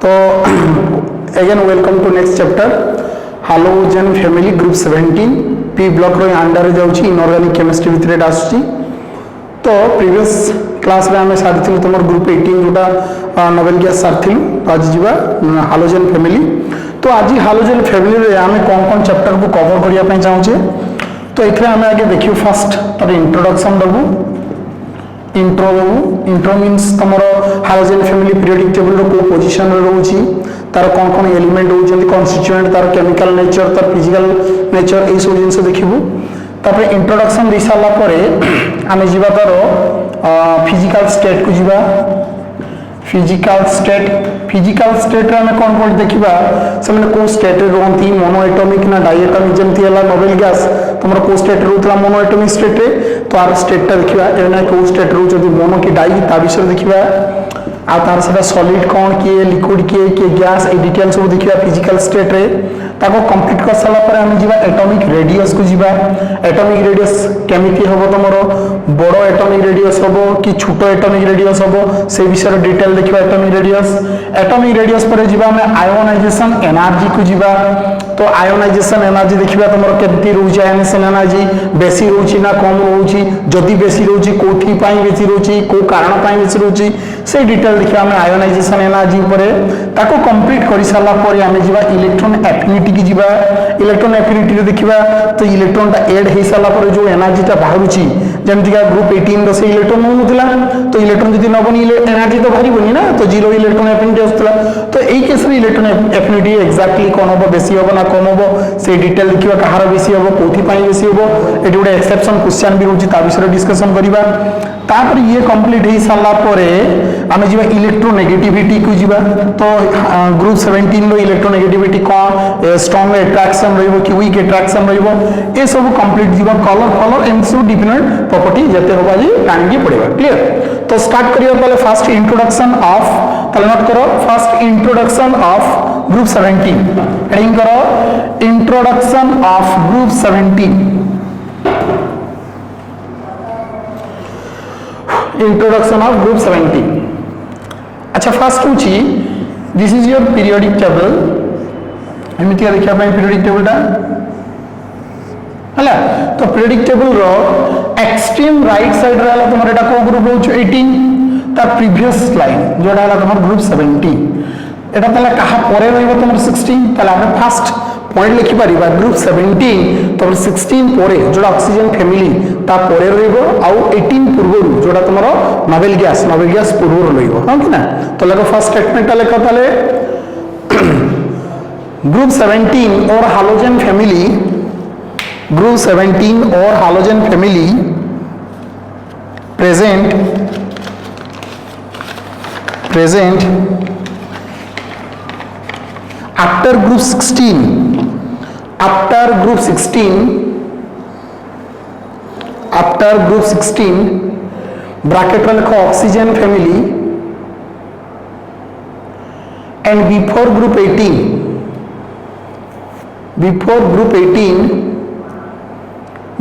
तो again welcome to next chapter halogen family group 17 P block रो under जाउची inorganic chemistry भितर आसुची। तो प्रीवियस क्लास रे हमें सारी तुम ग्रुप 18 जोटा नोबेल गैस सारी तो आज जीवा हालोजेन फैमिली। तो आज हालोजेन फैमिली रे हमें कौन कौन चैप्टर को कवर करने चाहूचे। तो ये आम आगे देखिए फास्ट तार इंट्रोडक्शन दबू इंट्रो दबू। इंट्रो मीन्स तुम हालोजेन फैमिली पीरियोडिक टेबल को पोजिशन रोचे तार कौन कौन एलिमेंट होती कन्स्टिट्यूएंट तार केमिकल नेचर तार फिजिकल नेचर यही सब जिन देखू। तापर इंट्रोडक्शन दे सारापर आम जा तार फिजिकल स्टेट को जीवा। फिजिकल स्टेट रे आम कौन कौन देखा से कौ स्टेट रुहति मोनोएटॉमिक ना डायएटॉमिक जमती है नोबेल गैस तुम कौ स्टेट रोला मोनोएटॉमिक स्टेट रे तो आर स्टेटा देखा एना कौ स्टेट रोच मोनो कि डाई ता विषय देखा आ तार से सॉलिड कौन किए लिक्विड किए गैस ए डिटेल सब देखा फिजिकल स्टेट रे ताको कंप्लीट कर सारा पर हम जीवा एटॉमिक रेडियस को जीवा। एटॉमिक रेडियस केमिति होबो तमरो बड़ो एटॉमिक रेडियस होबो कि छोटो एटॉमिक रेडियस होबो से विषय डिटेल देखा। एटॉमिक रेडियस पर जीवा में आयोनाइजेशन एनर्जी को जीवा। तो आयोनाइजेशन एनर्जी देखिबा तमरो केति रहउची आयोनाइजेशन एनर्जी बेसी रहउची ना कम रहउची जदी बेसी रहउची कोथि पई बेसी रहउची को कारण पई बेसी रहउची से डिटेल देखिबा में आयोनाइजेशन एनर्जी ऊपर ताको कंप्लीट करि साला पर हम जीवा इलेक्ट्रॉन एफिनिटी की जीवा। इलेक्ट्रॉन एफिनिटी रे देखिबा तो इलेक्ट्रॉन टा ऐड हे साला पर जो एनर्जी टा बाहरुची जेमति का ग्रुप 18 रो से इलेक्ट्रॉन नउतला तो इलेक्ट्रॉन जदी न बनी एनर्जी तो बाहरी बनी ना तो जीरो इलेक्ट्रॉन एफिनिटी आस्तला। तो एई केस रे इलेक्ट्रॉन एफिनिटी एक्जेक्टली कोन होबो बेसी होबो ना कम होबो से डिटेल देखिबा कहार बेसी होबो कोथि पई बेसी होबो एटी गुडे एक्सेप्शन क्वेश्चन भी होची ता विषय डिस्कशन करिबा। तापर ये कंप्लीट हे साला परे आमे जीवा इलेक्ट्रोनेगेटिविटी को जीवा। तो ग्रुप 17 रो इलेक्ट्रोनेगेटिविटी कोन स्ट्रांग अट्रैक्शन रहिबो कि वीक अट्रैक्शन रहिबो ए सब कंप्लीट जीवा। Colour and so different property जते होबा जी टाइम पड़ेगा। क्लियर। तो स्टार्ट करियो पहले फर्स्ट इंट्रोडक्शन ऑफ पहले नोट करो first introduction of group 17 heading करो introduction of group 17। Introduction of group 17। अच्छा फर्स्ट होची this is your periodic table एमितिया देखिया पई पीरियोडिक टेबल टा हला। तो पीरियोडिक टेबल रो एक्सट्रीम राइट साइड रे हला तुमर एटा को ग्रुप होछ 18 तार प्रीवियस लाइन जोडा हला तुमर ग्रुप 17 एटा तला कहा परे रहइबो तुमर 16 तला हम फर्स्ट पॉइंट लिखि परिबा ग्रुप 17 तुमर 16 परे जोडा ऑक्सीजन फैमिली ता परे रहइबो आउ 18 पूर्वरु जोडा तुमर नोबेल गैस पूर्वरु रहइबो हां कि ना। तो लगो फर्स्ट स्टेटमेंट ता लेखा ताले ग्रुप 17 और हालोजेन फैमिली ग्रुप 17 और halogen family present after group 16 bracket में लिखो oxygen family and before group 18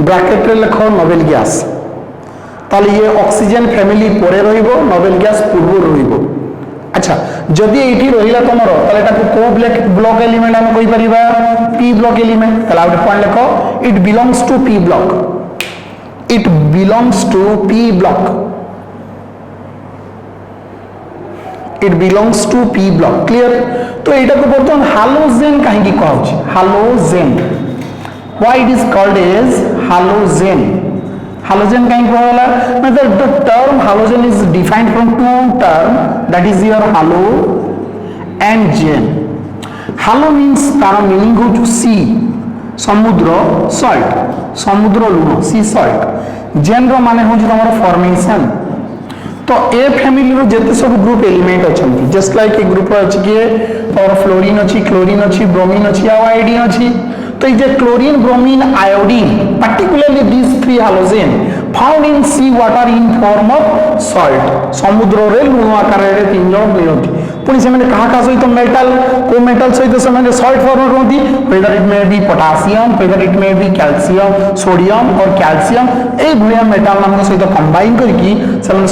bracket में लिखो नोबेल गैस। ताले ये ऑक्सीजन फैमिली परे रहिबो नोबेल गैस पूर्व रहिबो। अच्छा जदि एठी रहिला तमरो ताले एटा को ब्लॉक एलिमेंट हम कहि परिबा पी ब्लॉक एलिमेंट। ताले आउट पॉइंट लिखो it belongs to P block. Clear. तो एटा को बर्तन हालोजेन काहे की कहउछ halogen why it is called as halogen. Halogen kind of the term halogen is defined from two term that is your halo and gen. Halo means तार meaning हो जो sea समुद्र salt समुद्र लुण sea salt। gen रो माने हो जो हमारा formation। तो ए फैमिली रो जते सब ग्रुप एलिमेंट अछंती जस्ट लाइक ए ग्रुप अछि के और फ्लोरीन अछि क्लोरीन अछि ब्रोमीन अछि आ आयोडीन अछि। तो ये chlorine bromine iodine particularly these three halogen found in sea water in form of salt समुद्र रे लुण आकार रे तीन जण मिलती। पुणी से क्या सहित मेटल को मेटल सहित से सॉल्ट फॉर्म रुहति whether it may be potassium whether it may be calcium sodium और कैल्शियम ए भलिया मेटल मान सहित कंबाइन करके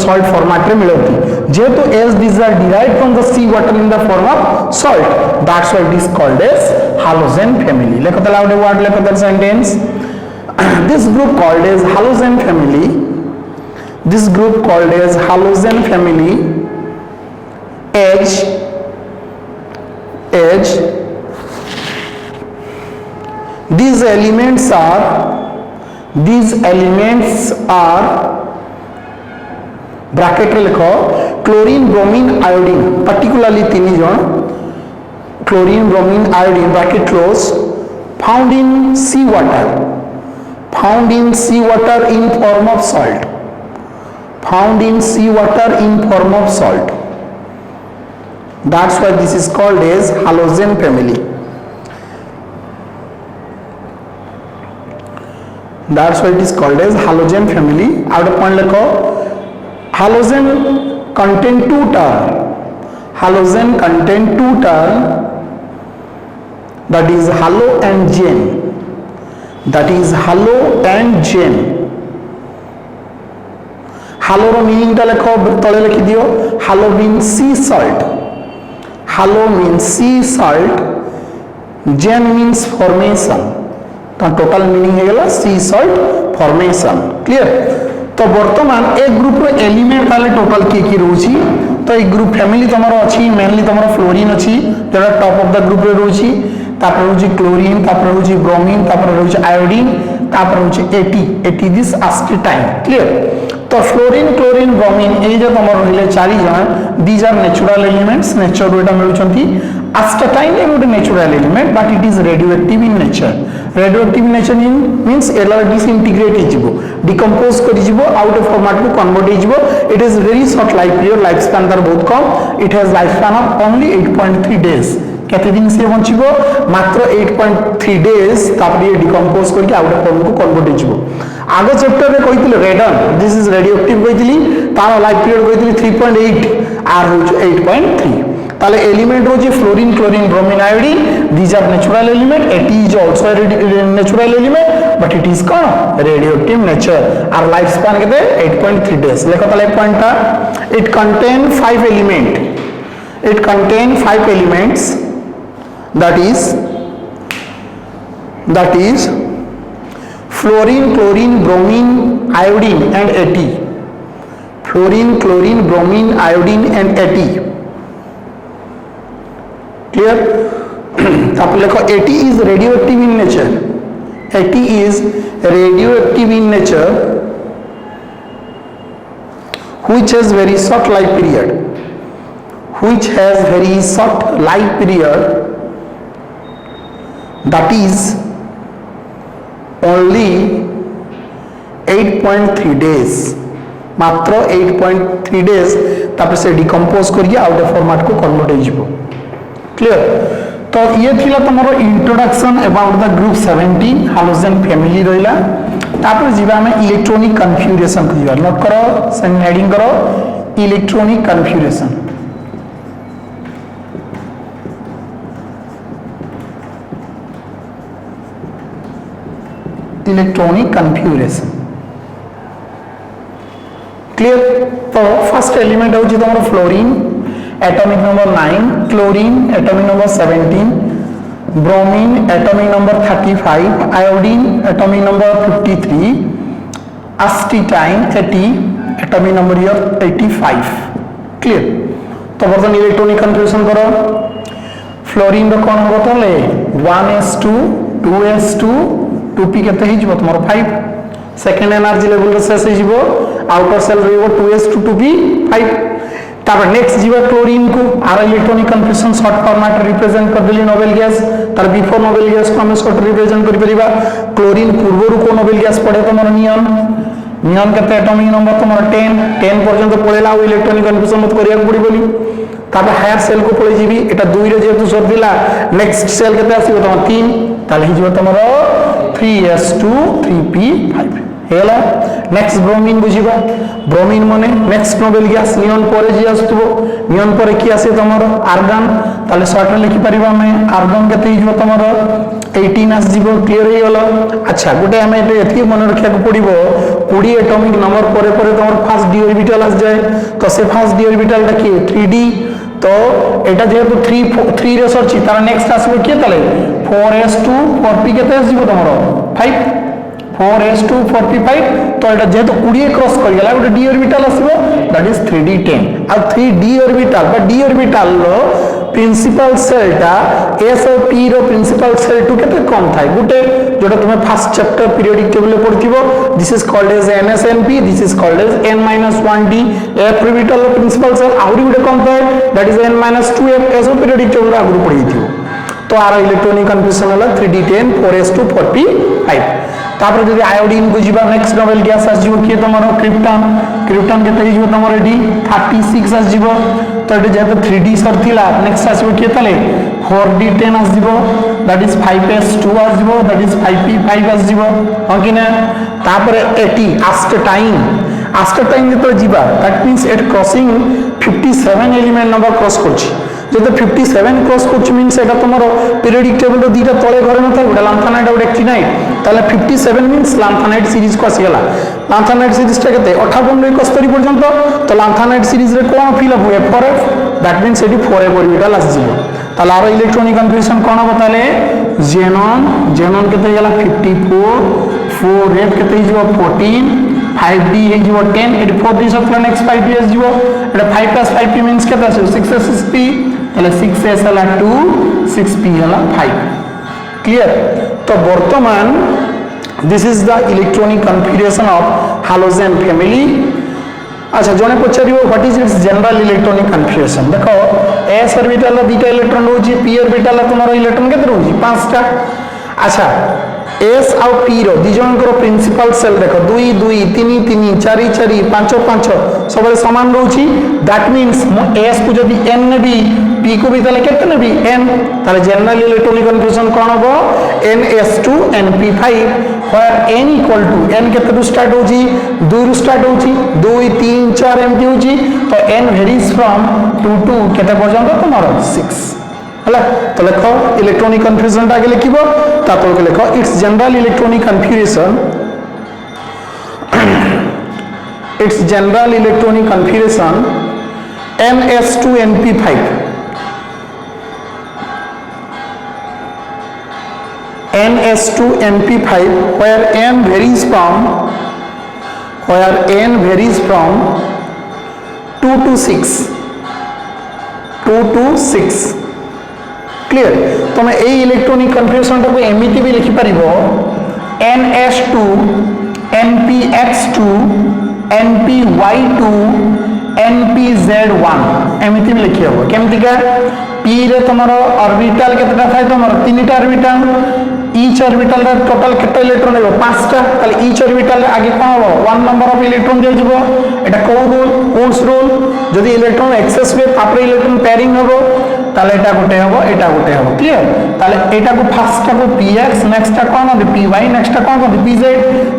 सॉल्ट फॉर्मेट रे मिलती जेहेतु as this are derived from the sea water in the form of salt that's why it is called as halogen family लेखो तला गोटे वर्ड लेखो that sentence this group called as halogen family this group called as halogen family as these elements are bracket रे लिखो chlorine bromine iodine particularly तीन जन chlorine bromine iodine bracket close found in seawater in form of salt found in seawater in form of salt that's why this is called as halogen family that's why it is called as halogen family out of point lekho halogen contain two term that is halo and gen halo ro meaning ta lekho tole likhi diyo halo means sea salt gen means formation तो total meaning है गला sea salt formation clear तो वर्तमान एक group रो element ताले total की रहउची तो एक ग्रुप फैमिली तमरो अछि मेनली तमरो फ्लोरीन अछि जेटा टॉप ऑफ द ग्रुप रे रहउची तापर होची क्लोरीन तापर होची ब्रोमीन तापर होची आयोडीन तापर होची एटी दिस एसिटाइन क्लियर तो फ्लोरीन क्लोरीन ब्रोमीन ए जे तमर रहले चारि जन these are natural elements nature रो एटा मिलुचंती एसिटाइन ए गोटे natural element but it is radioactive in nature means एला डिसइंटीग्रेट हिजिबो डिकंपोज करि जिवो आउट ऑफ फॉर्मेट को कन्वर्ट हिजिबो it is very short life period life span दर बहुत कम it has life span of only 8.3 days केते दिन से बंचिबो मात्र 8.3 डेज तापर ये डिकंपोज करके आउट ऑफ फॉर्म को कन्वर्ट हिजिबो आगे चैप्टर रे कहितले रेडन दिस इज रेडियोएक्टिव कहितली तार लाइफ पीरियड कहितली 3.8 आर होच 8.3 ताले एलिमेंट होची fluorine chlorine bromine iodine these are natural element it is also natural element but it is कोन रेडियोएक्टिव नेचर आर लाइफ स्पैन केते 8.3 डेज लेखो ताले पॉइंटटा it contain 5 elements that is fluorine chlorine bromine iodine and At fluorine chlorine bromine iodine and At clear तापर लिखो At is radioactive in nature At is radioactive in nature which has very short life period that is only 8.3 days मात्र 8.3 days तापर से decompose करिए out of format को convert हो जिवो clear तो ये थिला तमरो introduction about the group 17 halogen family रहिला तापर जिबा में इलेक्ट्रॉनिक कन्फिगरेशन को जिबा नोट करो सेन हेडिंग करो electronic configuration electronic configuration clear तो फर्स्ट एलिमेंट होची तमरो fluorine atomic number 9 chlorine atomic number 17 bromine atomic number 35 iodine atomic number 53 astatine 80 atomic number 85 clear तो वर्तमान इलेक्ट्रॉनिक कन्फिगरेशन करो फ्लोरीन रो कोन हो तले 1s2 2s2 2p केते ही जबो तुमरो 5 सेकंड एनर्जी लेवल रे शेष ही जबो आउटर सेल रहबो 2s to 2p 5 तापर नेक्स्ट जीव क्लोरीन को आर electronic configuration short format represent कर देली नोबेल गैस तार बिफोर नोबेल गैस को हम शॉर्ट रिप्रेजेंट कर परिबा क्लोरीन पूर्व को नोबेल गैस पड़े तुमरो नियन केते एटॉमिक नंबर तुमरो 10 पर्यंत पळेला इलेक्ट्रॉनिक कन्फिगरेशन मत करिया पड़ी बोली तापर हायर सेल को पळे जीबी एटा 2 रे जेतु सर दिला नेक्स्ट सेल केते आसीबो तुम 3 ताले ही जीव तुमरो 3s2 3p5 हेला नेक्स्ट ब्रोमीन बुझिबा ब्रोमीन माने नेक्स्ट नोबेल गैस नियन पर जे आस्तबो नियन पर की आसे तमरो आर्गन ताले शॉर्ट लिखि परिबा में आर्गन केते हिजो तमरो 18 आस जीवो क्लियर हे गेलो अच्छा गुटे हमें एति मन रखिया को पड़िबो 20 एटॉमिक नंबर परे परे तमरो फर्स्ट डी ऑर्बिटल आस जाए तो से फर्स्ट डी ऑर्बिटल टा की 3d तो एटा जेहेतु 3 रे सरछि तार नेक्स्ट आसबो के तले 4s2 4p केते आस जीवो तमरो 5 4s2 45 तो एटा जेहेतु 20 क्रॉस कर गेला गोटे डी ऑर्बिटल आसीबो दैट इज 3d10 आ 3d ऑर्बिटल बा डी ऑर्बिटल रो प्रिंसिपल सेल टा s और p रो प्रिंसिपल सेल टू केते कम थाय गुटे जोटा तुमे फर्स्ट चैप्टर पीरियोडिक टेबल में पढ़थिबो this is called as nsnp this is called as n-1d f orbital रो प्रिंसिपल सेल आउरी गुटे कम थाय दैट इज n-2f s और पीरियोडिक टेबल आगु पढ़िथिबो तो आर इलेक्ट्रॉनिक कन्फ्यूजन होला 3d10 4s2 4p5 तापर जदि आयोडीन बुझिबा नेक्स्ट नोबेल गैस आस जीवो के तमरो क्रिप्टन क्रिप्टन केते हिजो तमरो एडी 36 आस जीवो तो एडी जेते 3d सर थिला नेक्स्ट आसीबो के तले 4d10 आस जीवो दैट इज 5s2 आस जीवो दैट इज 5p5 आस जीवो हो कि ना तापर 80 आफ्टर टाइम जेते जीवा that means it crossing 57 element number cross करछि जेते 57 क्रॉस करछ मींस एटा तमरो पीरियोडिक टेबल रो दीटा तळे घरे न थाय गोटे लांथानाइट गोटे एक्टिनाइट ताले 57 मींस लांथानाइट सीरीज को आसीगला लांथानाइट सीरीज टा केते 58 ରୁ 71 पर्यंत तो लांथानाइट सीरीज रे कोन फिल अप हुए f that means eighty 4f orbital आसी जिवो ताले आरो इलेक्ट्रॉनिक कन्फ्यूजन कोन बताले जेनॉन केते गेला 54 4f केते जिवो 14 5d हे जिवो 10 eighty 4d Shitala next 5d S जिवो एटा 5 + 5p मींस केते आसे 6s6p ताले 6s हला 2 6p हला 5 क्लियर तो वर्तमान this is the electronic configuration of halogen family अच्छा जने पचारिबो what is its general electronic configuration देखो s ऑर्बिटल ला दुटा इलेक्ट्रॉन होची p ऑर्बिटल ला तुम्हारो इलेक्ट्रॉन केते होची 5टा अच्छा s और p रो दिजनकर प्रिंसिपल सेल देखो 2 2 3 3 4 4 5 5 सब समान रहउची दैट मींस मो s को जदी n नेबी p को भी तले केते नेबी n ताले जनरल इलेक्ट्रॉनिक कन्फ्यूजन कोन होबो ns2 np5 where n equal to n केते रु स्टार्ट होची 2 रु स्टार्ट होची 2 3 4 एमटी होची तो n वेरीज फ्रॉम 2 to केते पर्यंत तुम्हारो 6 हला तो लिखो इलेक्ट्रॉनिक कन्फ्यूजन आगे लिखिबो तापर के लिखो it's general electronic configuration ns2 np5 ns2 np5 where n varies from 2 to 6 clear तो मैं ए इलेक्ट्रॉनिक कन्फिगरेशन को एमिति भी लिखि परिबो ns2 npx2 npy2 npz1 एमिति भी लिखि हबो केमति का p रे तमरो ऑर्बिटल केतटा थाय तमरो 3टा ऑर्बिटल ईच ऑर्बिटल रे टोटल केते इलेक्ट्रॉन हेबो 5टा ताले ईच ऑर्बिटल रे आगे कोन हबो 1 नंबर ऑफ इलेक्ट्रॉन जे जिवो एटा कोल्स रूल जदी इलेक्ट्रॉन एक्सेस हुए तापर इलेक्ट्रॉन पेयरिंग हबो ताले एटा गोटे हबो क्लियर ताले एटा को फर्स्ट टा को px नेक्स्ट टा कोन होबे py नेक्स्ट टा कोन होबे pz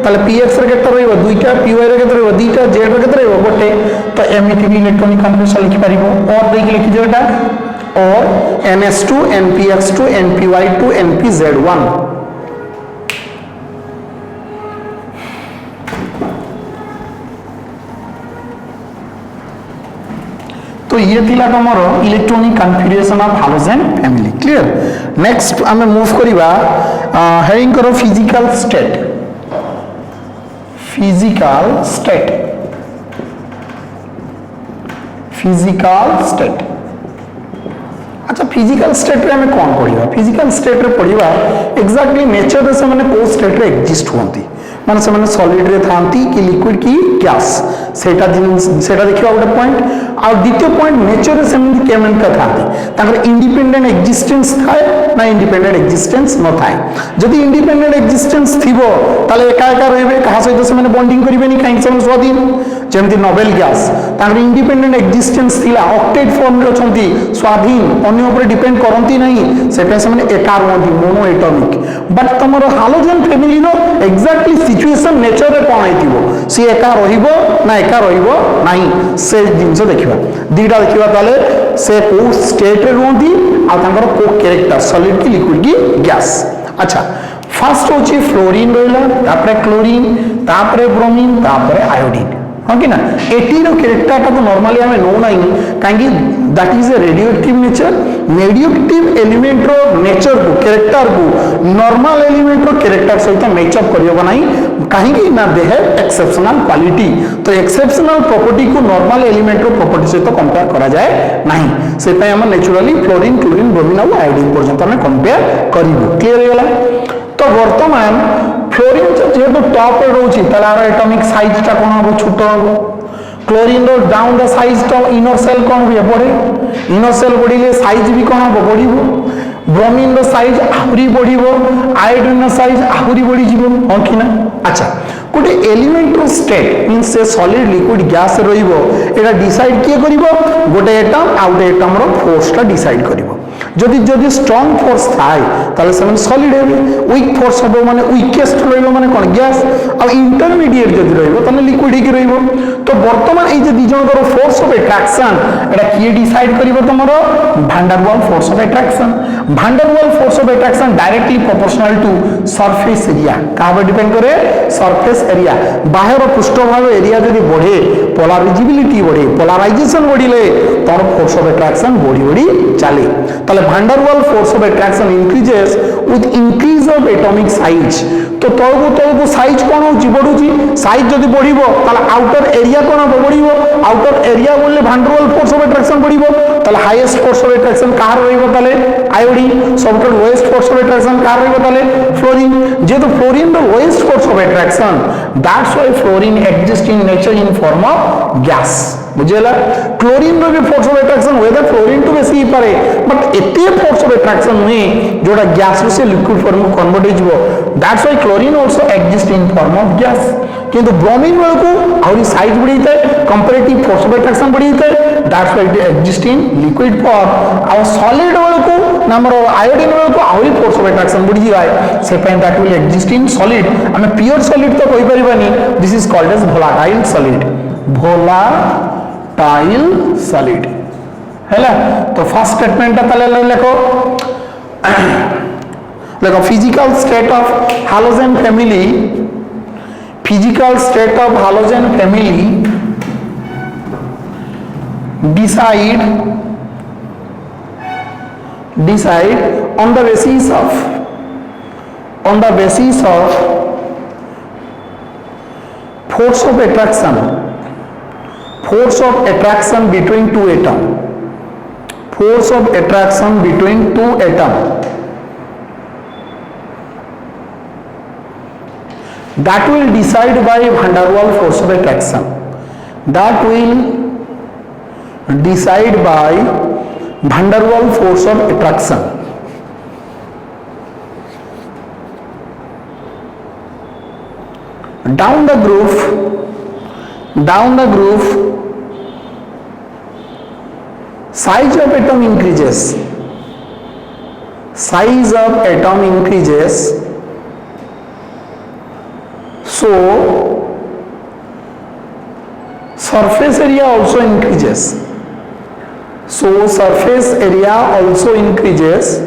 ताले px रे केते रहइबो दुईटा py रे केते रहइबो दुईटा z रे केते रहइबो गोटे तो एमिति भी इलेक्ट्रॉनिक कन्फिगरेशन लिखि परिबो और देख लिखि जो एटा और ns2 npx2 npy2 npz1 तो ये थिला तमरो electronic configuration of halogen family clear next हमें मूव करिबा हेडिंग करो फिजिकल स्टेट अच्छा फिजिकल स्टेट रे हमें कोन पढिबा फिजिकल स्टेट रे पढिबा एग्जैक्टली नेचर रे से माने को स्टेट रे एग्जिस्ट होंती माने से माने सॉलिड रे थांती कि लिक्विड की गैस सेटा देखिबा गोटे पॉइंट आ द्वितीय पॉइंट नेचर रे सेमि केमन का थांती ताकर इंडिपेंडेंट एग्जिस्टेंस थाए ना इंडिपेंडेंट एग्जिस्टेंस न थाए जदि इंडिपेंडेंट एग्जिस्टेंस थिबो ताले एका एका रहबे कहा सहित से माने बॉन्डिंग करिबेनी काहे से स्वाधीन जेमती नोबेल गैस तांकर इंडिपेंडेंट एक्जिस्टेंस थिला ऑक्टेट फॉर्म रे अछंती स्वाधीन अन्य ऊपर डिपेंड करंती नहीं से पे से एका रहंती मोनो एटॉमिक बट तमरो हालोजन फैमिली नो एग्जैक्टली सिचुएशन नेचर रे कोन आइतिबो सी एका रहिबो ना एका रहिबो नाही से जिंस देखिबा दीटा देखिबा ताले से को स्टेट रे रहंती आ तांकर को कैरेक्टर सॉलिड की लिक्विड की गैस अच्छा फर्स्ट होची फ्लोरीन रहला तापरे क्लोरीन तापरे ब्रोमीन तापरे आयोडीन हाँ कि ना एटीर कैरेक्टर तो नॉर्मली हमें नो नहीं कहीं that is a radioactive nature radioactive element रो नेचर को कैरेक्टर को नॉर्मल एलिमेंट रो कैरेक्टर सहित मैच अप करियो नहीं कहीं ना दे हैव एक्सेप्शनल क्वालिटी तो एक्सेप्शनल प्रॉपर्टी को नॉर्मल एलिमेंट रो प्रॉपर्टी सहित कंपेयर करा जाए नहीं से पे हम नेचुरली फ्लोरीन क्लोरीन ब्रोमीन और आयोडीन पर्यंत हम कंपेयर करिवो क्लियर हो गला तो वर्तमान फ्लोरीन जेहेतु टॉप रे रोची तार एटॉमिक साइज टा कोन हो छोट हो क्लोरीन रो डाउन द साइज टा इनर सेल कोन हो बढ़े इनर सेल बढ़िले साइज भी कोन हो बढ़िबो ब्रोमीन रो साइज आहुरी बढ़िबो आयोडीन रो साइज आहुरी बढ़ी जिवो हो कि ना अच्छा गोटे एलिमेंट रो स्टेट मींस से सॉलिड लिक्विड गैस रहिबो एटा डिसाइड किए करिवो गोटे एटम आ गोटे एटम रो फोर्स टा डिसाइड करिवो जदि जदि स्ट्रांग फोर्स थाए ताले से सॉलिड हेबे वीक फोर्स हबो माने वीकेस्ट रहइबो माने कोन गैस आ इंटरमीडिएट जदि रहइबो ताने लिक्विड ही रहइबो तो वर्तमान ए जे दि जनकर फोर्स ऑफ अट्रैक्शन एटा किए डिसाइड करिवो तमरो van der Waals force of attraction van der Waals force of attraction directly proportional to surface area का पर डिपेंड करे सरफेस एरिया बाहर पृष्ठभाग एरिया जदि बढ़े पोलराइजिबिलिटी बढ़े पोलराइजेशन बढ़िले तोर फोर्स ऑफ अट्रैक्शन बढ़ी बढ़ी चले ताले van der Waals force of attraction increases with increase of atomic size तो तळको साइज कोन होची बढ़ुची साइज जदि बढ़िबो ताले आउटर एरिया कोन हो बढ़िबो आउटर एरिया बोलले van der Waals force of attraction बढ़िबो ताले हाईएस्ट फोर्स ऑफ अट्रैक्शन कार रहइबो ताले आयोडीन सबसे लोएस्ट फोर्स ऑफ अट्रैक्शन कार रहइबो ताले फ्लोरीन जे तो fluorine the lowest force of attraction that's why fluorine exist in nature in form of gas बुझेला क्लोरीन रो भी फोर्स ऑफ अट्रैक्शन होए द फ्लोरीन तो बेसी ही पारे बट एते फोर्स ऑफ अट्रैक्शन में जोड़ा गैस से लिक्विड फॉर्म में कन्वर्ट हो जिवो that's why chlorine also exist in form of gas किंतु ब्रोमीन वाला को आउरी साइज बढ़ी थे कंपैरेटिव फोर्स ऑफ अट्रैक्शन बढ़ी थे that's why it exist in liquid form और सॉलिड वाला को नंबर आयोडीन वाला को आउरी फोर्स ऑफ अट्रैक्शन बढ़ी जाए से पे that will exist in solid हमें प्योर सॉलिड तो कोई परिबानी this is called as volatile solid volatile solid हैला तो फर्स्ट स्टेटमेंट ताले लिखो देखो physical state of halogen family physical state of halogen family decide on the basis of force of attraction between two atom that will decide by van der Waals force of attraction down the groove size of atom increases so surface area also increases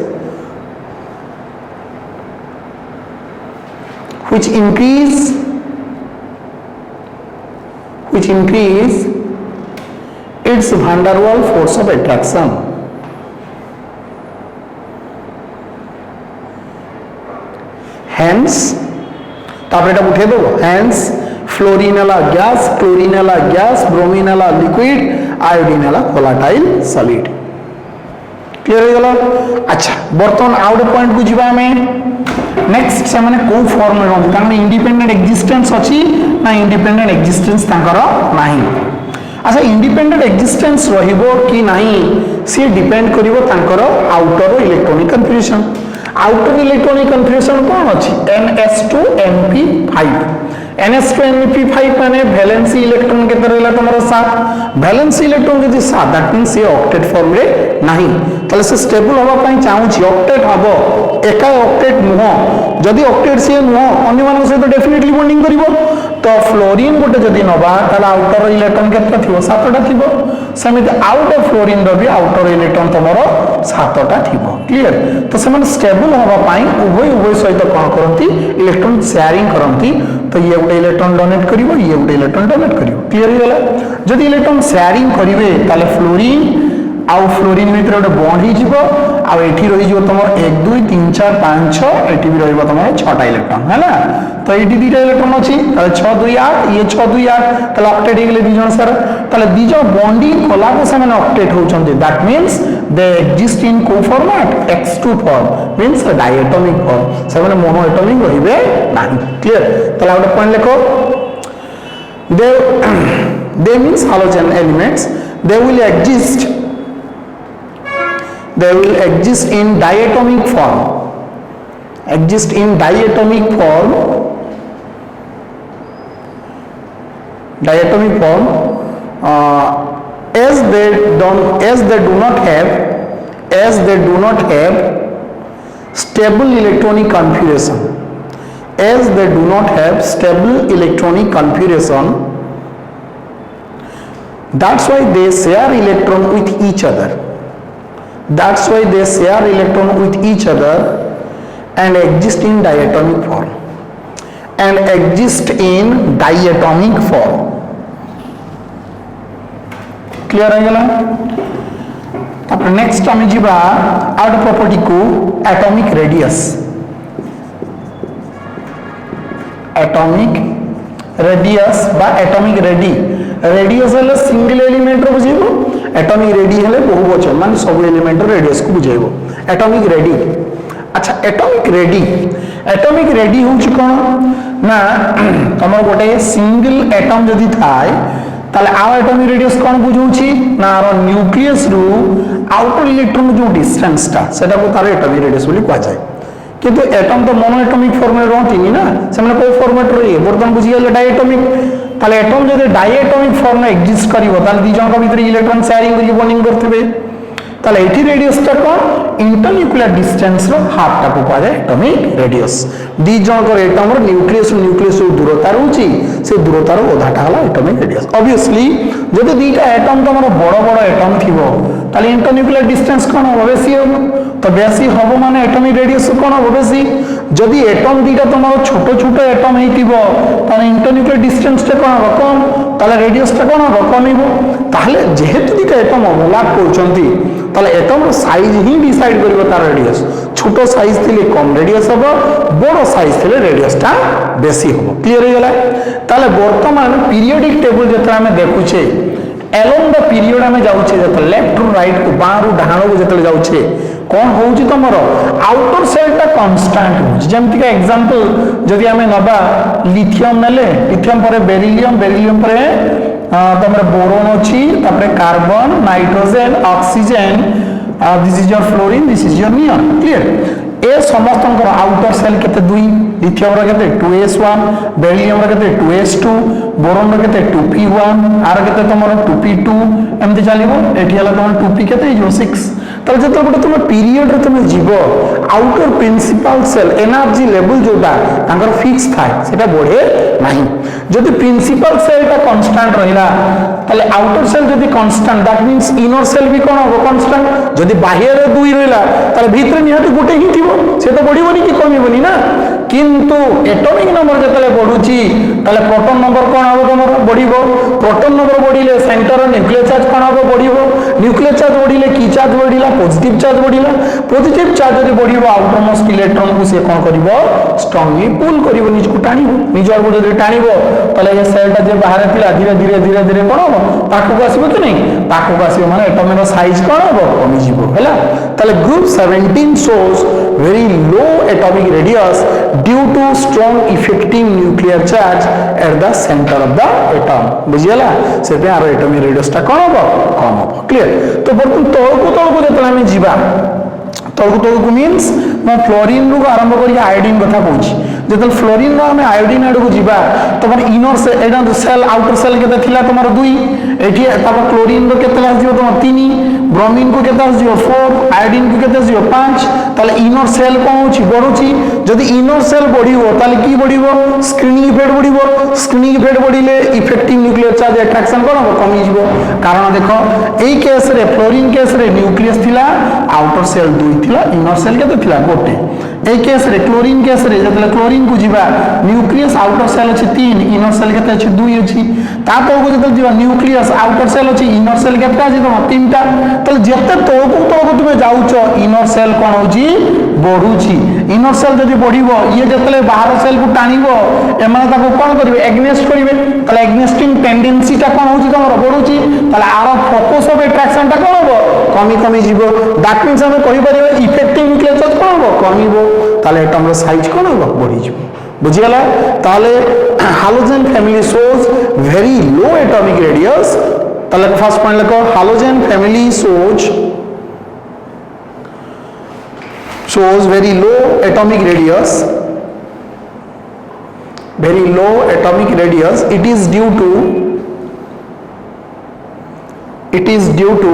which increase its van der Waals force of attraction hence तापर এটা উঠে দেব hence fluorine वाला gas chlorine वाला gas bromine वाला liquid iodine वाला volatile solid clear हो गला अच्छा बर्तन आउट पॉइंट को जीवा में नेक्स्ट से माने को फॉर्म में रहन कारण इंडिपेंडेंट एग्जिस्टेंस अछि ना इंडिपेंडेंट एग्जिस्टेंस तांकर नाही अच्छा इंडिपेंडेंट एग्जिस्टेंस रहिबो कि नाही से डिपेंड करिवो तांकर outer electronic configuration outer electronic configuration कौन अच्छी ns2np5 ns2np5 माने वैलेंसी इलेक्ट्रॉन केते रहला तमरो 7 वैलेंसी इलेक्ट्रॉन जदी 7 दैट मींस ये ऑक्टेट फॉर्म रे नाही तले से स्टेबल होबा पई चाहूची ऑक्टेट हबो एका ऑक्टेट नुह जदी ऑक्टेट से नुह अन्य मान से तो डेफिनेटली बॉन्डिंग करिवो तो फ्लोरीन गोटे जदी नबा ताला आउटर इलेक्ट्रॉन केते थिबो 7टा थिबो समिति आउट ऑफ फ्लोरीन रो भी आउटर इलेक्ट्रॉन तमरो 7टा थिबो क्लियर तो से माने स्टेबल होबा पई उभय सहित कोन करंती इलेक्ट्रॉन शेयरिंग करंती तो ये गोटे इलेक्ट्रॉन डोनेट करिवो ये गोटे इलेक्ट्रॉन डोनेट करिवो क्लियर हो गेला जदी इलेक्ट्रॉन शेयरिंग करिवे ताले फ्लोरीन आउ फ्लोरीन भितर गोटे बॉन्ड ही जिवो आ एठी रही जो तुम 1 2 3 4 5 6 एठी भी रहइबो तुम 6टा इलेक्ट्रॉन हैला तो एठी दुईटा इलेक्ट्रॉन अछि 6 2 8 ये 6 2 8 तले ऑक्टेट हे गेले दी जण सर तले दी जण बॉन्डिंग कला को से माने ऑक्टेट होचंती that means they exist in को format x2 form means diatomic form से माने मोनो एटॉमिक रहिबे नाही क्लियर तले गोटे पॉइंट लिखो they means halogen elements they will exist in diatomic form as they do not have stable electronic configuration that's why they share electron with each other and exist in diatomic form clear हो गला तापर next हम जिबा out property को atomic radius बा atomic radius हले single element रो बुझिबो atomic ready हले बहुवचन माने सब एलिमेंट रो रेडियस को बुझाइबो एटॉमिक रेडी अच्छा एटॉमिक रेडी होउछ कोन ना तमर गोटे सिंगल एटम जदी थाय ताले आ एटॉमिक रेडियस कोन बुझौछि ना आरो न्यूक्लियस रु आउटर इलेक्ट्रॉन जो डिस्टेंस ता सेटा को तार एटॉमिक रेडियस बोली कहा जाय किंतु एटम तो मोनो एटॉमिक फॉर्म रे रहतिनी ना सेमने को फॉर्मेट रे बर्तन बुझि गेले डायटोमिक ताले एटम जदि डायटोमिक फॉर्म में एग्जिस्ट करिवो ताले दी जन को भीतर इलेक्ट्रॉन शेयरिंग करि बॉन्डिंग करथिबे ताले एठी रेडियस ता कोन इंटरन्यूक्लियर डिस्टेंस रो हाफ ता को कहा जाय एटॉमिक रेडियस दी जन को एटम रो न्यूक्लियस दूरता रहउची से दूरता रो ओधाटा हला एटॉमिक रेडियस ऑब्वियसली जदि दीटा एटम तमरो बड़ एटम थिबो ताले इंटरन्यूक्लियर डिस्टेंस कोन हो बेसी हो तो बेसी हबो माने एटॉमिक रेडियस कोन हो बेसी जदि एटम दीटा तमरो छोटो एटम हेतिबो ताले इंटरन्यूक्लियर डिस्टेंस ता कोन हो कम ताले रेडियस ता कोन हो कमिबो ताले जेहेतु दीटा एटम ओवरलैप करचंती ताले एटम रो साइज ही डिसाइड करिवो तार रेडियस छोटो साइज थिले कम रेडियस हबो बड़ साइज थिले रेडियस ता बेसी हबो क्लियर हो गेला ताले वर्तमान पीरियोडिक टेबल जेतरा हमें देखुछे along the period हमें जाउछे जत लेफ्ट टू राइट को बां रु डाहाण को जतले जाउछे कोन होउची तमरो आउटर सेल ता कांस्टेंट होउची जेमति का एग्जांपल जदि हमें नबा लिथियम नेले लिथियम परे बेरिलियम परे तमरे बोरोन अछि तापरे carbon nitrogen oxygen this is your fluorine this is your neon clear ए समस्त आउटर सेल केते 2 लिथियम रो केते 2s1 बेरिलियम रो केते 2s2 बोरोन रो केते 2p1 आर केते तमरो 2p2 एमति चलिबो एठी हला तमरो 2p केते जो 6 तले जतो गोटे तुम पीरियड रे तुम जीवो outer principal shell energy level जोटा तांकर फिक्स थाय सेटा बढ़े नाही जदि प्रिंसिपल सेल ता कांस्टेंट रहिला तले आउटर सेल जदि constant that means inner shell भी कोन हो कांस्टेंट जदि बाह्य रे 2 रहिला तले भीतर निहत गोटे ही थिबो से तो बढ़िबोनी कि कमिबोनी ना किंतु एटॉमिक नंबर जतले बढ़ुची तले प्रोटॉन नंबर कोन हो तमरो बढ़िबो प्रोटॉन नंबर बढ़िले सेंटर न्यूक्लियर चार्ज कोन हो बढ़िबो न्यूक्लियर चार्ज बढ़िले की चार्ज बढ़िला पॉजिटिव चार्ज चार्ज जदि बढ़िबो आउटर मोस्ट इलेक्ट्रॉन को से कोन करिवो स्ट्रांगली पुल करिवो निज को टाणिबो निज और जदि टाणिबो तले ये सेलटा जे बाहर थिला धीरे कोन हो पाखो आसीबो कि नहीं पाखो आसीबो माने एटॉमिक साइज कोन हो कमी जीवो हैला तले group 17 shows very low atomic radius due to strong effective nuclear charge at the center of the atom बुझियला से पे आरो एटॉमिक रेडियस ता कोन हो कम हो क्लियर तो बर्तन तळको जतला हम जीवा तलकू तलकू मीन्स मैं फ्लोरीन रु आरंभ कर आयोडीन कथा कहूँ जो फ्लोरीन आम आयोडीन आड़ को जीवा तुम इनर सेल आउटर सेल के तुम 2 ये क्लोरीन के तुम 3 ब्रोमीन को के 4 आयोडीन को के 5 ताले इनर सेल कौन हो बढ़ुची जदि इनर सेल बढ़ो ताले की बढ़ो स्क्रीनिंग इफेक्ट बढ़ो स्क्रीनिंग इफेक्ट बढ़िले इफेक्टिव न्यूक्लियर चार्ज अट्रैक्शन कौन हम कमी जीव कारण देख यही केस रे फ्लोरीन केस रे न्यूक्लियस थिला आउटर सेल 2 थिला इनर सेल के थिला गोटे এই কেসরে ক্লোরিন কেসরে যেতলে ক্লোরিন কু যা নিউক্লিয়াস আউটর সেল আছে 3 ইনর সেল কেতে আছে 2 আছে তা তলকু যেতলে যা নিউক্লিয়াস আউটর সেল আছে ইনর সেল কেতে আছে তোমার 3টা তাহলে যেতে তলকু তুমি যাউছ ইনর সেল কোন হউছি বড়ুছি ইনর সেল যদি বড়িব ইয়ে যেতলে বাহার সেল কু টানিব এমানে তাকে কোন করিবে এগনেস্ট করিবে তাহলে এগনেস্টিং টেন্ডেন্সিটা কোন হউছি তোমার বড়ুছি তাহলে আর ফোকাস অফ অ্যাট্রাকশনটা কোন হবো কমি যাব দ্যাট মিন্স আমি কই পারিবা ইফেক্টিভ নিউক্লিয়ার চার্জ কোন হবো কমিব তাহলে এটমের সাইজ কোন হবো বড়ি যাব বুঝিগলা তাহলে halogen family shows very low atomic radius তাহলে ফার্স্ট পয়েন্ট লেখো halogen family shows very low atomic radius it is due to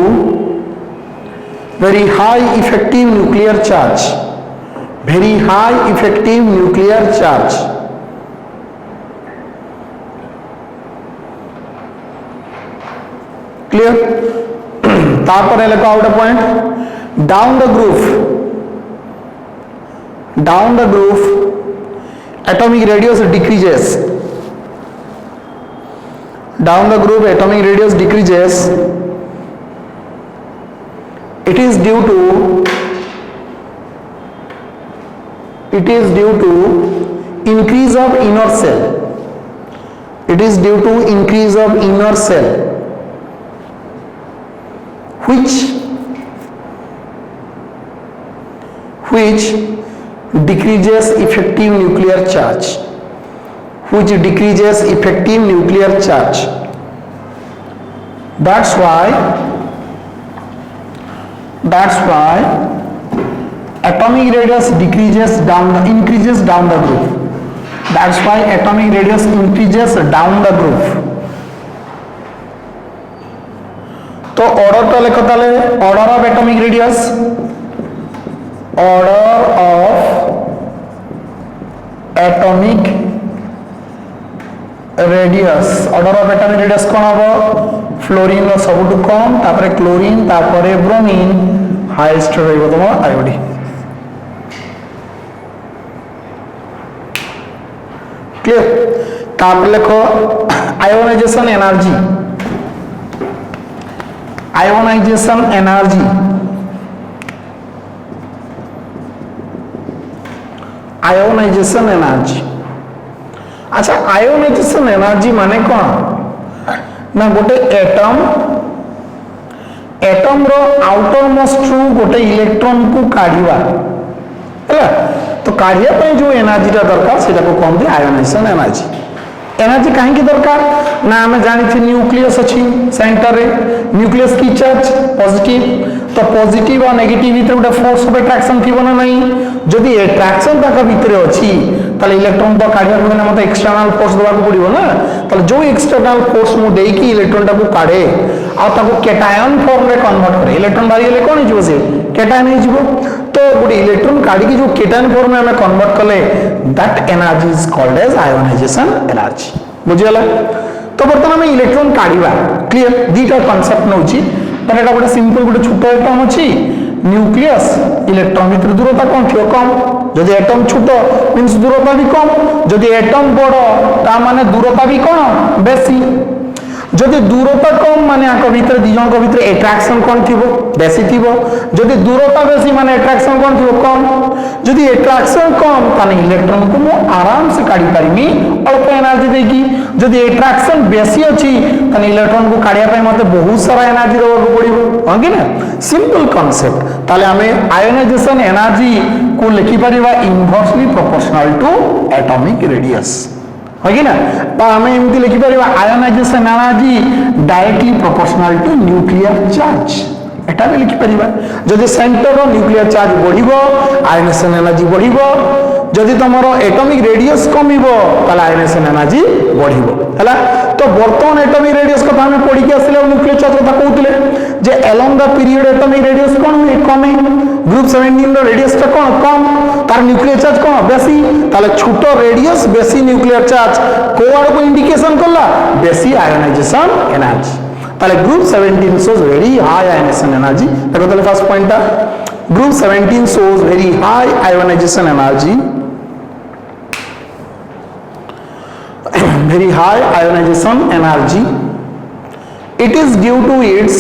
very high effective nuclear charge clear তারপরে লেখো out point down the groove atomic radius decreases it is due to increase of inner cell which decreases effective nuclear charge that's why atomic radius increases down the groove तो order टा लेखो ताले order of atomic radius कौन हम fluorine सबुठ कम तापर chlorine तापर bromine highest रहिबो तुम iodine clear तापर लेखो आयोनाइजेशन एनर्जी अच्छा आयोनाइजेशन एनर्जी माने कौन ना गोटे एटम रो आउटर मोस्ट रु गोटे इलेक्ट्रॉन को काढिबा हैला तो काढिया पे जो एनर्जी ता दरकार सेटा को कहते आयोनाइजेशन एनर्जी कहीं की दरकार ना हमें जानी थी न्यूक्लियस अच्छी सेंटर रे न्यूक्लियस की चार्ज पॉजिटिव तो पॉजिटिव और नेगेटिव भीतर गोटे फोर्स ऑफ अट्रैक्शन थी ना नहीं जदि अट्रैक्शन तक भीतर अच्छी ताले इलेक्ट्रॉन तो काढिया को ना मते एक्सटर्नल फोर्स देवा को पड़िबो ना ताले जो एक्सटर्नल फोर्स मु देई की इलेक्ट्रॉन टा को काढे आ ताको कैटायन फॉर्म रे कन्वर्ट करे इलेक्ट्रॉन बाहरी गेले कोन हिजो से कैटायन हिजो तो गोटे इलेक्ट्रॉन काढी की जो कैटायन फॉर्म में हमें कन्वर्ट कले that energy is called as ionization energy बुझियला तो बर्तमान में इलेक्ट्रॉन काढिबा क्लियर दीटा कांसेप्ट नउची पर एटा गोटे सिंपल गोटे छोटो एटम अछि न्यूक्लियस इलेक्ट्रॉन भीतर दूरता कौन थियो कम जदि एटम छोटो मींस दूरता भी कम जदि एटम बड़ो ता माने दूरता भी कौन बेसी जदि दूरता कम माने आक भीतर दिजन को भीतर अट्रैक्शन कौन थिबो बेसी थिबो जदि दूरता बेसी माने अट्रैक्शन कौन थिबो कम जदि अट्रैक्शन कम ताने इलेक्ट्रॉन को मु आराम से काढी पारिमी अल्प एनर्जी देकी जदि अट्रैक्शन बेसी अछि ताने इलेक्ट्रॉन को काढिया पय मते बहुत सारा एनर्जी देबा को पड़िबो हां कि ना सिंपल कांसेप्ट ताले हमें आयोनाइजेशन एनर्जी को लिखि परिबा inversely proportional to atomic radius है कि ना हमें एमती लिखि परिबा ionization energy directly proportional to nuclear charge एटा भी लिखि परिबा जदि सेंटर रो न्यूक्लियर चार्ज बढ़िबो आयनेशन एनर्जी बढ़िबो जदि तमरो एटॉमिक रेडियस कमिबो ताला आयनेशन एनर्जी बढ़िबो हला तो वर्तमान एटॉमिक रेडियस कथा हम पढ़ी के आसिले न्यूक्लियर चार्ज कथा कहउतले जे along the period atomic radius कोन हुए कमे ग्रुप 17 रो रेडियस ता कोन कम तार न्यूक्लियर चार्ज कोन बेसी ताले छोटो रेडियस बेसी न्यूक्लियर चार्ज कोआड को इंडिकेशन करला बेसी आयोनाइजेशन एनर्जी ताले group 17 shows very high ionization energy देखो ताले फर्स्ट पॉइंट था group 17 shows very high ionization energy very high ionization energy it is due to its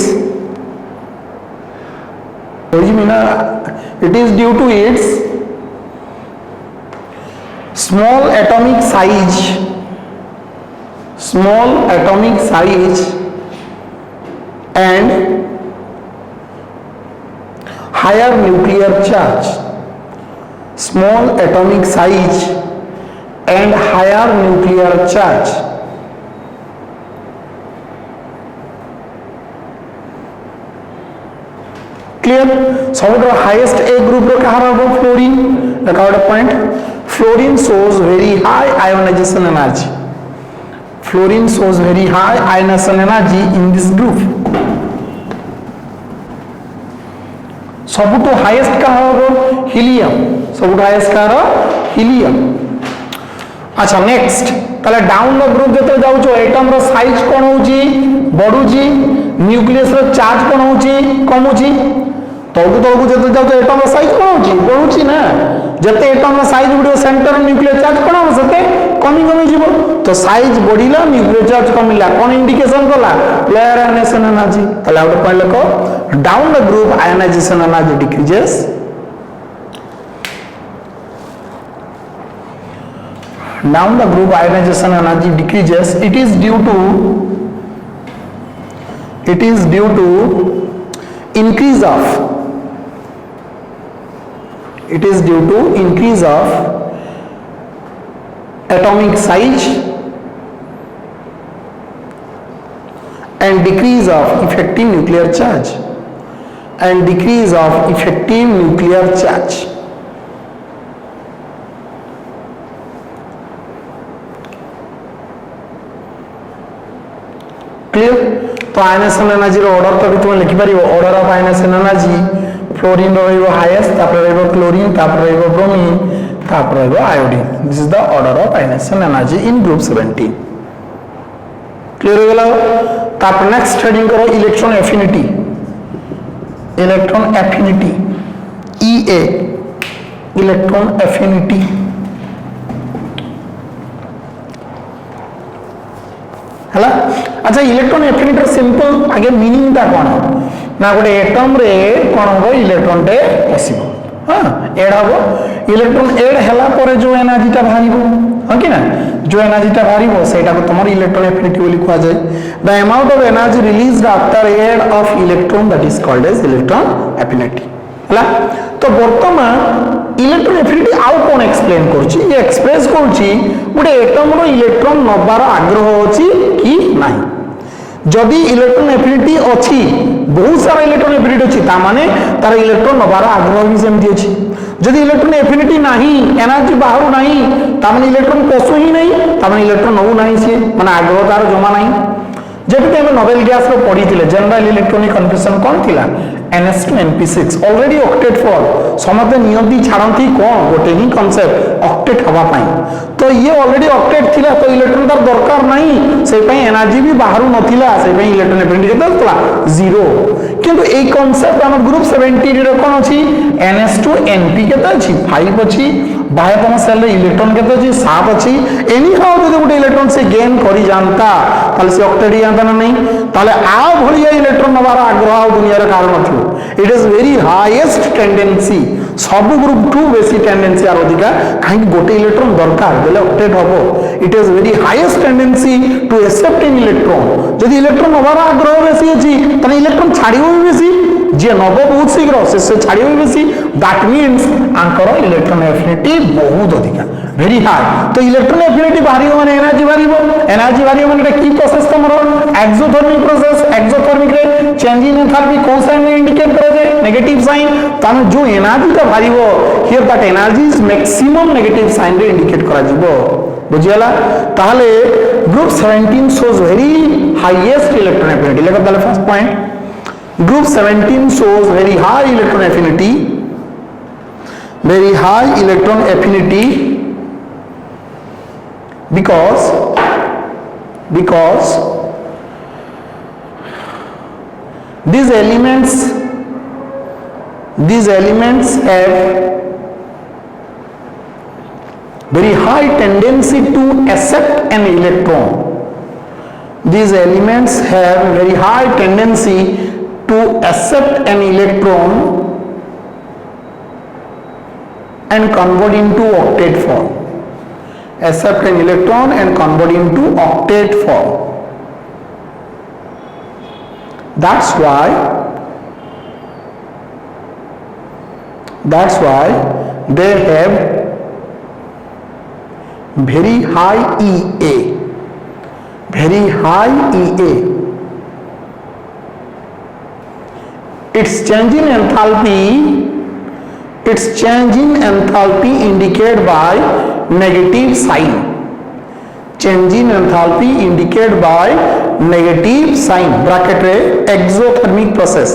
it is due to its small atomic size and higher nuclear charge small atomic size and higher nuclear charge clear सबुठ highest ए group रो कहार हो fluorine देखा गोटे point fluorine shows very high ionization energy fluorine shows very high ionization energy in this group सबुठ highest का हो हीलियम सबुठ हाईएस्ट का हीलियम अच्छा नेक्स्ट ताले डाउन द ग्रुप जते जाउछो एटम रो साइज कोन होउची बडुची न्यूक्लियस रो चार्ज कोन होउची कमुची तळकु तळकु जते जाउछो एटम रो साइज कोन होउची बडुची ना जते एटम रो साइज बडो सेंटर न्यूक्लियर चार्ज कोन हो सते कमी कमी जीवो तो साइज बढ़िला न्यूक्लियर चार्ज कमिला कोन इंडिकेशन कला लोअर आयनाइजेशन एनर्जी ताले आउट पॉइंट लको down the group ionization energy decreases down the group ionization energy decreases it is due to increase of atomic size and decrease of effective nuclear charge clear तो ionization energy रो order तो भी तुम लिखि पारिबो order of ionization energy fluorine रो highest तापर रहइबो क्लोरीन तापर रहइबो ब्रोमीन तापर रहइबो iodine this is the order of ionization energy in group 17 clear हो गेला तापर नेक्स्ट हेडिंग करो electron affinity EA electron affinity हला अच्छा इलेक्ट्रॉन एफिनिटी सिंपल आगे मीनिंग ता कोन ना गोटे एटम रे कोन हो इलेक्ट्रॉन टे पसिबो हां एड हबो इलेक्ट्रॉन एड हला परे जो एनर्जी ता भारिबो हां कि ना जो एनर्जी ता भारिबो सेटा को तमर इलेक्ट्रॉन एफिनिटी बोली कुआ जाय the amount of energy released after add of electron that is called as electron affinity हला तो वर्तमान इलेक्ट्रॉन एफिनिटी आउ कोन एक्सप्लेन करछि ये एक्सप्रेस करछि गोटे एटम रो इलेक्ट्रॉन नबार आग्रह अछि कि नाही जदि इलेक्ट्रॉन एफिनिटी अछि बहुत सारा इलेक्ट्रॉन एफिनिटी अछि ता माने तार इलेक्ट्रॉन नबार आग्रह भी सेमति अछि जदि इलेक्ट्रॉन एफिनिटी नाही एनर्जी बाहर नाही ता माने इलेक्ट्रॉन पसु ही नाही ता माने इलेक्ट्रॉन नउ नाही से माने आग्रह तार जमा नाही जेबे हम नोबेल गैस रो पढ़ी थिले जनरल इलेक्ट्रॉनिक कन्फिगरेशन कोन थिला NS2 NP6 already octet for समते नियति छाड़ती कोन गोटे ही कांसेप्ट ऑक्टेट हवा पाई तो ये ऑलरेडी ऑक्टेट थिला तो इलेक्ट्रॉन तार दरकार नाही से पई एनर्जी भी बाहर नथिला से पई इलेक्ट्रॉन एफिनिटी केते तला 0 किंतु ए कांसेप्ट हम ग्रुप 17 रे कोन अछि NS2 NP केते अछि 5 अछि बाह्यतम सेल रे इलेक्ट्रॉन केते अछि 7 अछि एनी हाउ जदि गोटे इलेक्ट्रॉन से गेन करि जानता ताले से ऑक्टेट जानता ना नहीं ताले आ भलिया इलेक्ट्रॉन नबार आग्रह दुनिया रे कारण नथियो it is very highest tendency सब ग्रुप टू बेसी टेंडेंसी आर अधिका काहे गोटे इलेक्ट्रॉन दरकार देले ऑक्टेट हबो it is very highest tendency to accept in electron जदि इलेक्ट्रॉन नबार आग्रह बेसी अछि तने इलेक्ट्रॉन छाड़िबो बेसी जे नब बहुत शीघ्र से छाड़े बेसी दैट मीन्स आंकर इलेक्ट्रॉन एफिनिटी बहुत अधिका वेरी हाई तो इलेक्ट्रॉन एफिनिटी बाहरी माने एनर्जी बाहरी माने की प्रोसेस तमरो एक्सोथर्मिक प्रोसेस एक्सोथर्मिक रे चेंज इन एंथैल्पी कोन साइन में इंडिकेट करे जे नेगेटिव साइन ताने जो एनर्जी ता बाहरीबो here that energy is maximum negative sign रे इंडिकेट करा जिवो बुझियाला ताहले group 17 shows very highest electron affinity लेकर ताले first point group 17 shows very high electron affinity because these elements have very high tendency to accept an electron. These elements have very high tendency to accept an electron and convert into octet form. Accept an electron and convert into octet form. That's why they have very high EA. Its change in enthalpy indicated by negative sign. Change in enthalpy indicated by negative sign bracket रे exothermic process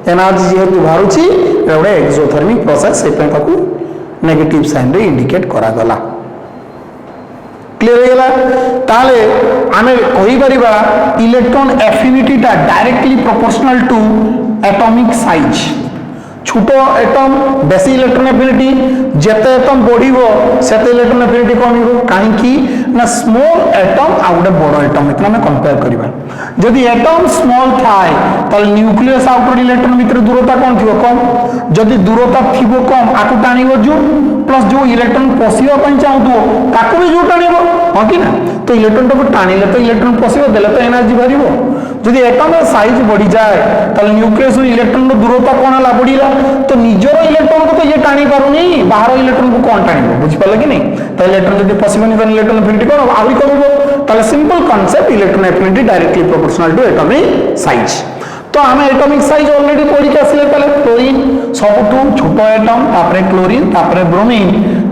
energy जेहेतु बाहरुची एवडे exothermic process से पे ताकू negative sign रे indicate करा गला clear हो गला ताले आमे कहि परिबा इलेक्ट्रॉन एफिनिटी ता directly proportional to atomic size छोटो एटम बेसी इलेक्ट्रॉन एफिनिटी जेते एटम बढ़िबो सेते इलेक्ट्रॉन एफिनिटी कमिबो काहे कि ना स्मॉल एटम आ गोटे बड़ एटम इतना में कंपेयर करिबा जदि एटम स्मॉल थाए तल न्यूक्लियस आउटर इलेक्ट्रॉन भीतर दूरता कोन थिबो कम जदि दूरता थिबो कम आकु टाणिबो जो प्लस जो इलेक्ट्रॉन पसिबा पई चाहूतो काकु भी जो टाणिबो हां कि ना तो इलेक्ट्रॉन को टाणिले तो इलेक्ट्रॉन पसिबो देले तो एनर्जी बारिबो जदि एटम रा साइज बढ़ी जाए तल न्यूक्लियस इलेक्ट्रॉन रो दूरता कोन ला बढ़ीला तो निजर इलेक्ट्रॉन को तो ये टाणी पारुनी बाहर इलेक्ट्रॉन को कौन टाणिबो बुझि पाले कि नहीं तो इलेक्ट्रॉन जदि पसिबनी तो इलेक्ट्रॉन एफिनिटी कोन आउरी करबो ताले simple concept electron affinity directly proportional to atomic size तो आम एटॉमिक साइज ऑलरेडी पढ़ी के आसिले ताले क्लोरीन सबटू छोटो एटम तापरे क्लोरीन तापरे ब्रोमीन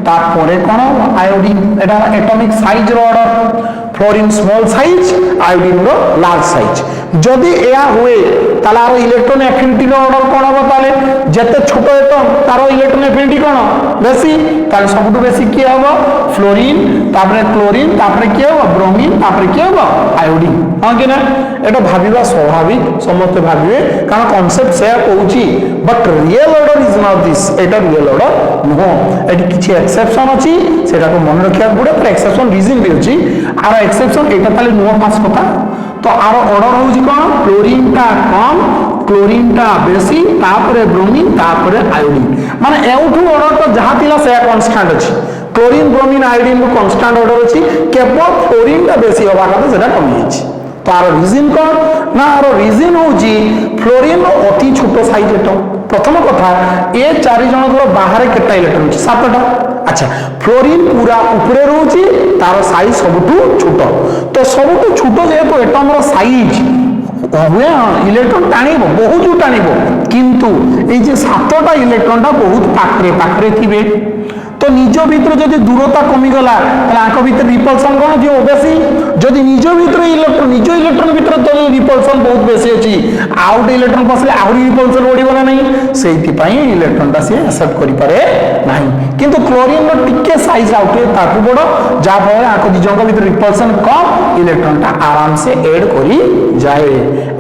तापरे कोन आयोडीन एटा एटॉमिक साइज रो order fluorine small size iodine रो लार्ज साइज जदि एया हुए ताले आरो इलेक्ट्रॉन एफिनिटी रो ऑर्डर कोन हो ताले जते छोटो एटम तारो इलेक्ट्रॉन एफिनिटी कोन बेसी ताले सबटू बेसी की हबो फ्लोरीन तापरे क्लोरीन तापरे की हबो ब्रोमीन तापरे की हबो आयोडीन हां कि ना एटा भाबिबा स्वाभाविक समस्त भाबिबे कारण कांसेप्ट से कहूची but real order is not this एटा रियल ऑर्डर नो एटी किछि एक्सेप्शन अछि सेटा को मन रखिया पड़े पर एक्सेप्शन रीजन भी अछि आरो एक्सेप्शन एटा ताले नो पास कथा तो आरो ऑर्डर होउची कोन क्लोरीन ता कम क्लोरीन ता बेसी तापरे ब्रोमीन तापरे आयोडीन माने एउठू ऑर्डर तो जहा थिला से कांस्टेंट अछि क्लोरीन ब्रोमीन आयोडीन को कांस्टेंट ऑर्डर अछि केवल फ्लोरीन ता बेसी होबा कथा सेटा कमी अछि तो आरो रीजन कोन ना आरो रीजन होउची फ्लोरीन रो अति छोटो साइज एटम प्रथम कथा ए चारि जण को बाहर केटा इलेक्ट्रॉन अछि 7टा अच्छा फ्लोरीन पूरा ऊपरे रहउची तारो साइज सबटू छोटो तो सबटू छोटो जेहेतु एटम रो साइज हुए इलेक्ट्रॉन टाणिबो बहुत टाणिबो किंतु ए जे 7टा इलेक्ट्रॉनटा बहुत पाखरे थिबे तो निज भीतर जदि दूरता कमी गला तले आंख भीतर रिपल्सन कोन जे बेसी जदि निज भीतर इलेक्ट्रॉन भीतर तो रिपल्सन बहुत बेसी अछि आउट इलेक्ट्रॉन पसले आउट रिपल्सन बढ़िबो ना नहीं सेति पई इलेक्ट्रॉनटा से एक्सेप्ट करि पारे नाही किंतु क्लोरीन रो टिके साइज आउट ताकू बडो जा फळे आंख दिजंक भीतर रिपल्सन कम इलेक्ट्रॉनटा आराम से ऐड करि जाए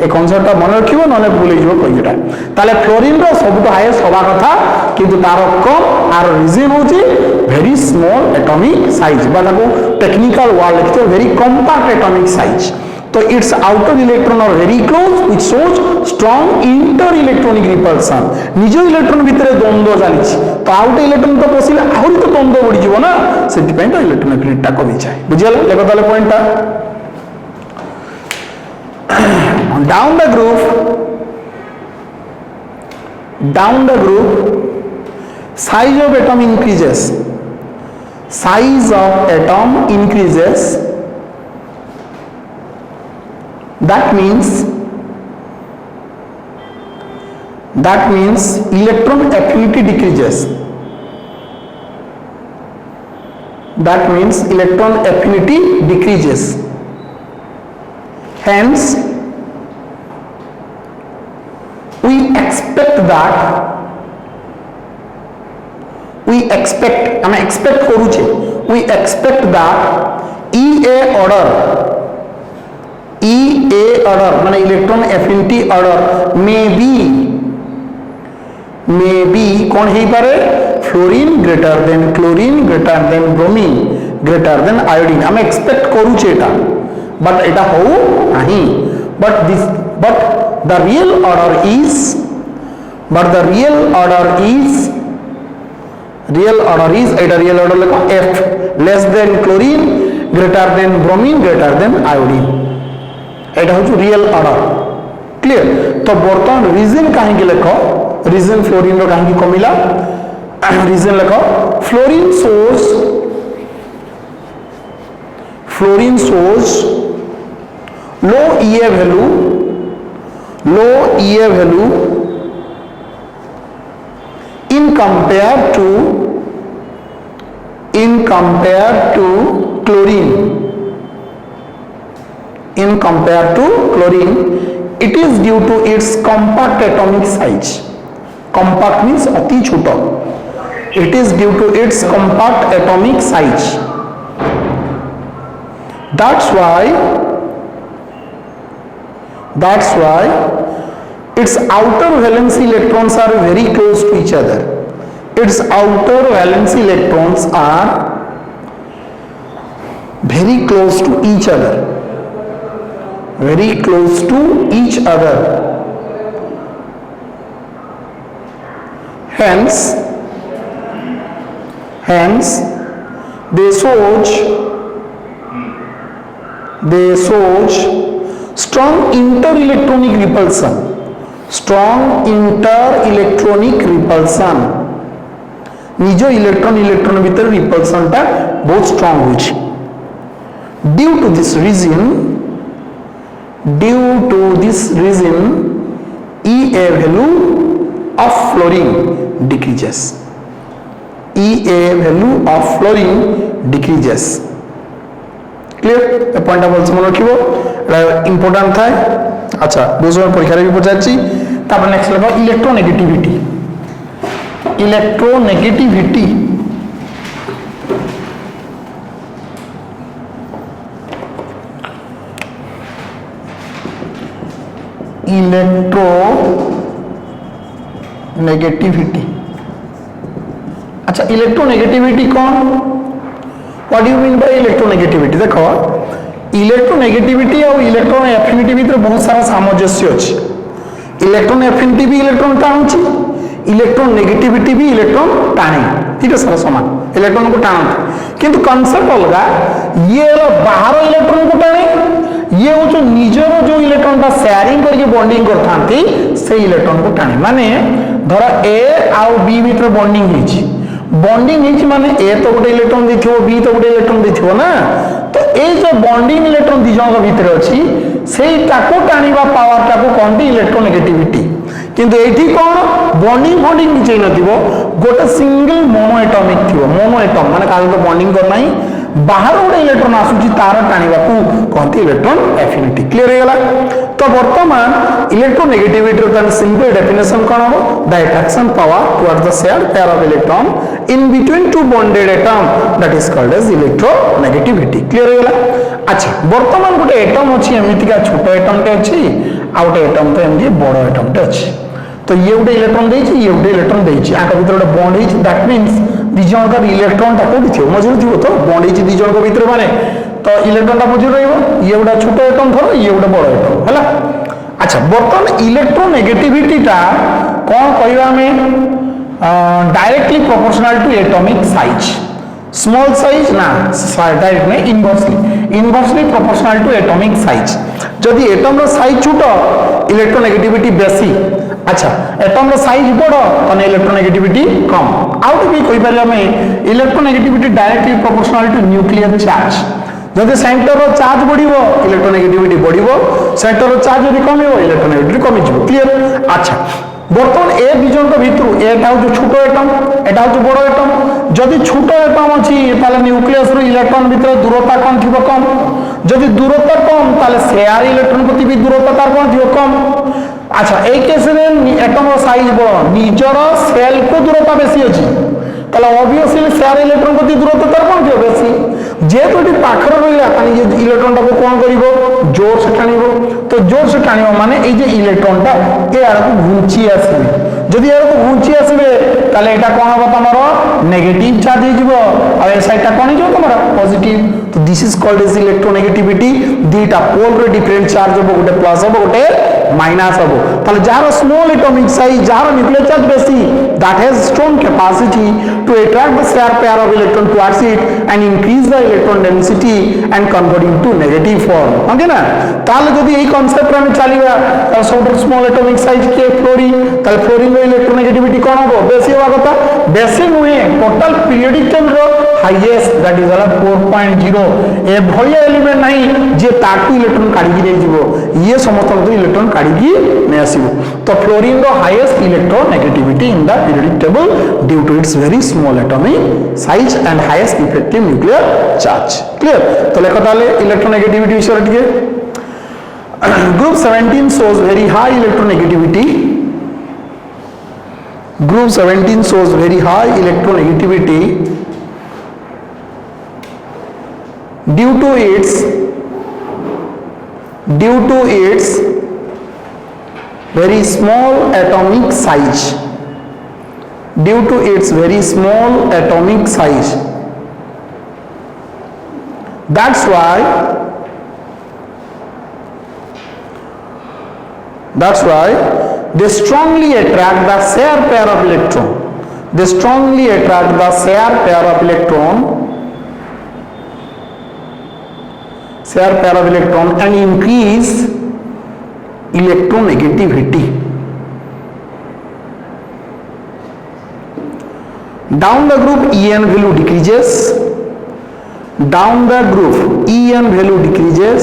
ए कांसेप्टटा मन रखिबो नले भूलि जिवो कहिटा ताले फ्लोरीन रो सबटु हाईएस्ट होबा कथा किंतु तारो कम आरो रीजन होची very small atomic size बा ताको टेक्निकल वर्ड लिखते हैं very compact atomic size तो its outer electron are very close which shows strong inter electronic repulsion निज इलेक्ट्रॉन भितर द्वंद्व चली तो आउट इलेक्ट्रॉन तो पसिले आहुरी तो द्वंद्व बढ़ी जीवो ना सेति पय तो इलेक्ट्रॉन एफिनिटी कमी जाए बुझियला लेखो ताले पॉइंटटा down the groove down the group, size of atom increases. Size of atom increases. That means electron affinity decreases. That means electron affinity decreases. Hence, we expect that EA order माने electron affinity order may be कौन ही पारे fluorine greater than chlorine greater than bromine greater than iodine हम expect करूचे एटा but एटा हो नहीं but the real order is Etah real order लिखो F less than chlorine greater than bromine greater than iodine एटा हो real order clear तो बर्तमान reason कहीं लिखो रीजन फ्लोरीन रो कहीं कमिला रीजन लिखो fluorine source low EA value in compare to chlorine it is due to its compact atomic size. Compact means अति छोटा. It is due to its compact atomic size. That's why its outer valence electrons are very close to each other. Its outer valence electrons are very close to each other. Hence they show strong inter-electronic repulsion. निज electron भीतर repulsion टा बहुत strong होछि. Due to this reason EA value of fluorine decreases. Clear ए point बोलछ मन रखिबो important था. अच्छा बुझो परीक्षा रे भी पचाची तापर नेक्स्ट लेवल इलेक्ट्रोनेगेटिविटी अच्छा इलेक्ट्रोनेगेटिविटी कौन what you mean by electronegativity देखो इलेक्ट्रोनेगेटिविटी और इलेक्ट्रॉन एफिनिटी भीतर बहुत सारा सामंजस्य अछि. इलेक्ट्रॉन एफिनिटी भी इलेक्ट्रॉन टाणुछि इलेक्ट्रॉन नेगेटिविटी भी इलेक्ट्रॉन टाणे ठीक सारा समान इलेक्ट्रॉन को टाणत किंतु कांसेप्ट अलगा ये बाहर इलेक्ट्रॉन को टाणे ये हो जो निजर जो इलेक्ट्रॉन का शेयरिंग करके बॉन्डिंग करथांती से इलेक्ट्रॉन को टाणे माने धर ए आउ बी भीतर बॉन्डिंग हिच माने ए तो गोटे इलेक्ट्रॉन देथिबो बी तो गोटे इलेक्ट्रॉन देथिबो ना तो ए जो बॉन्डिंग इलेक्ट्रॉन दी जंग भीतर अछि सेही ताको टाणीबा पावर ताको कोनटी इलेक्ट्रोनेगेटिविटी किंतु एठी कोन बॉन्डिंग किछ नथिबो गोटे सिंगल मोनो एटॉमिक थिबो मोनो एटॉम माने काल तो बॉन्डिंग करना ही बाहर गोटे इलेक्ट्रॉन आसुची तार टाणीबा को कोनटी इलेक्ट्रॉन एफिनिटी क्लियर हे गेला. तो वर्तमान इलेक्ट्रोनेगेटिविटी रो सिंपल डेफिनेशन कोन हो the attraction power towards the shared pair of electron in between two bonded atom that is called as electronegativity clear हे गेला. अच्छा वर्तमान गोटे एटम अछि एमिति का छोटो एटम टे अछि आ गोटे एटम तो एमदी बड़ एटम टे अछि तो ये गोटे इलेक्ट्रॉन देछि ये गोटे इलेक्ट्रॉन देछि आका भीतर गोटे बॉन्ड हिच दैट मींस दी जण का इलेक्ट्रॉन टा कोठी थियो मजूर थियो तो बॉन्ड हिच दी जण को भीतर माने तो इलेक्ट्रॉन टा मजूर रहइबो ये गोटे छोटो एटम धरो ये गोटे बड़ एटम हला. अच्छा वर्तमान इलेक्ट्रोनेगेटिविटी टा कोन कहबा में directly proportional to atomic size small size ना डायरेक्ट नहीं inversely proportional to atomic size जदि एटम रो साइज छोटो इलेक्ट्रोनेगेटिविटी बेसी अच्छा एटम रो साइज बड़ तो इलेक्ट्रोनेगेटिविटी कम आउ भी कहि पारे हम electronegativity directly proportional to nuclear charge जदि सेंटर रो चार्ज बढ़िबो इलेक्ट्रोनेगेटिविटी बढ़िबो सेंटर रो चार्ज जदि कमिबो इलेक्ट्रोनेगेटिविटी कमि जिवो क्लियर अच्छा बर्तमान ए विजन भितर एटा हूँ छोट एटम एटा हूँ बड़ एटम जदि छोट एटम अच्छी ताले न्यूक्लियस रो इलेक्ट्रॉन भितर दूरता कौन थी कम जदि दूरता कम ताले शेयर इलेक्ट्रॉन प्रति भी दूरता तार कौन थी कम अच्छा ए केस रे एटम रो साइज बड़ निजर सेल को दूरता बेसी अछि ताले ऑब्वियसली शेयर इलेक्ट्रॉन प्रति दूरता तार कौन थी बेसी जेहेतु ये पाखर रहा तानी इलेक्ट्रॉन टाको कौन करिवो जोर से टाणिबो तो जोर से टाणिबो माने ए जे इलेक्ट्रॉन टा ए आड़ को घुंची आसीबे जदि आड़ को घुंची आसीबे ताले एटा कोन हो तमरो नेगेटिव चार्ज हिजबो आ ए साइड टा कोन हिजबो तमरो पॉजिटिव तो this is called as electronegativity दीटा पोल रे डिफरेंट चार्ज हो गोटे प्लस हो गोटे माइनस हो ताले जार स्मॉल एटॉमिक साइज जार न्यूक्लियर चार्ज बेसी that has strong capacity to attract the share pair of electron towards it and increase the electron density and convert into negative form okay ना ताले जदि एई कांसेप्ट रे हम चलीबा ताले सब स्मॉल एटॉमिक साइज के फ्लोरीन ताले फ्लोरीन रो इलेक्ट्रोनेगेटिविटी कोन हो बेसी होबा कथा बेसी नुहे टोटल पीरियोडिक टेबल रो हाईएस्ट दैट इज 4.0 ए भलिया एलिमेंट नाही जे ताकू इलेक्ट्रॉन काढी के जीवो ये समस्त इलेक्ट्रॉन काढी के ने आसीबो तो फ्लोरीन रो highest electronegativity in the periodic table due to its very small atomic size and highest effective nuclear charge clear तो लेखा ताले इलेक्ट्रोनेगेटिविटी विषय टिके group 17 shows very high electronegativity group 17 shows very high electronegativity due to its very small atomic size due to its very small atomic size that's why they strongly attract the shared pair of electron they strongly attract the shared pair of electron and increase electronegativity down the group En value decreases down the group En value decreases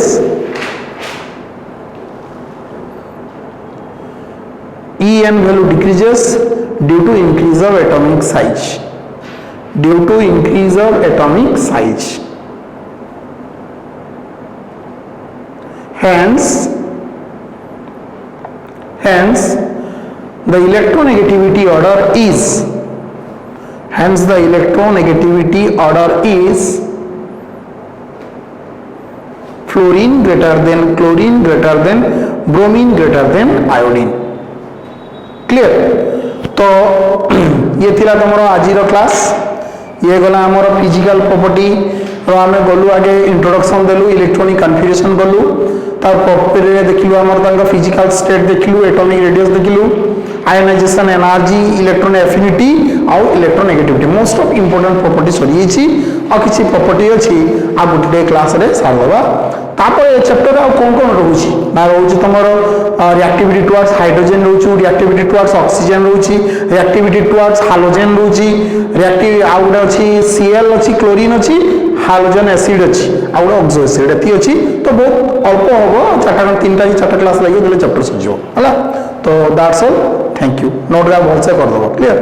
En value decreases due to increase of atomic size hence the electronegativity order is fluorine greater than chlorine greater than bromine greater than iodine clear तो ये थिला तमरो आज class ये गला हमर physical property रो आमे गलु आगे introduction देलु इलेक्ट्रॉनिक कन्फिगरेशन गलु तार प्रॉपर्टी रे देखिलु हमर तांका फिजिकल स्टेट देखिलु एटॉमिक रेडियस देखिलु आयनाइजेशन एनर्जी इलेक्ट्रॉन एफिनिटी आउ electronegativity most of important property सरी छी आ किछि प्रॉपर्टी अछि आ गुटे क्लास रे सारबा तापर ए चैप्टर आ कोन रहउछि ना रहउछि तमरो रिएक्टिविटी टुवर्ड्स हाइड्रोजन रहउछि रिएक्टिविटी टुवर्ड्स ऑक्सीजन रहउछि रिएक्टिविटी टुवर्ड्स हाइड्रोजन रहउछि रिएक्टिव आ गुडा अछि Cl अछि क्लोरीन अछि हाइड्रोजन एसिड अछि आ गुडा ऑक्सो एसिड एति अछि तो बहुत अल्प होबो चारटा तीनटा ही चारटा क्लास लागि देले चैप्टर सजियो हला तो that's all thank you note रा बहुत से कर दबो क्लियर।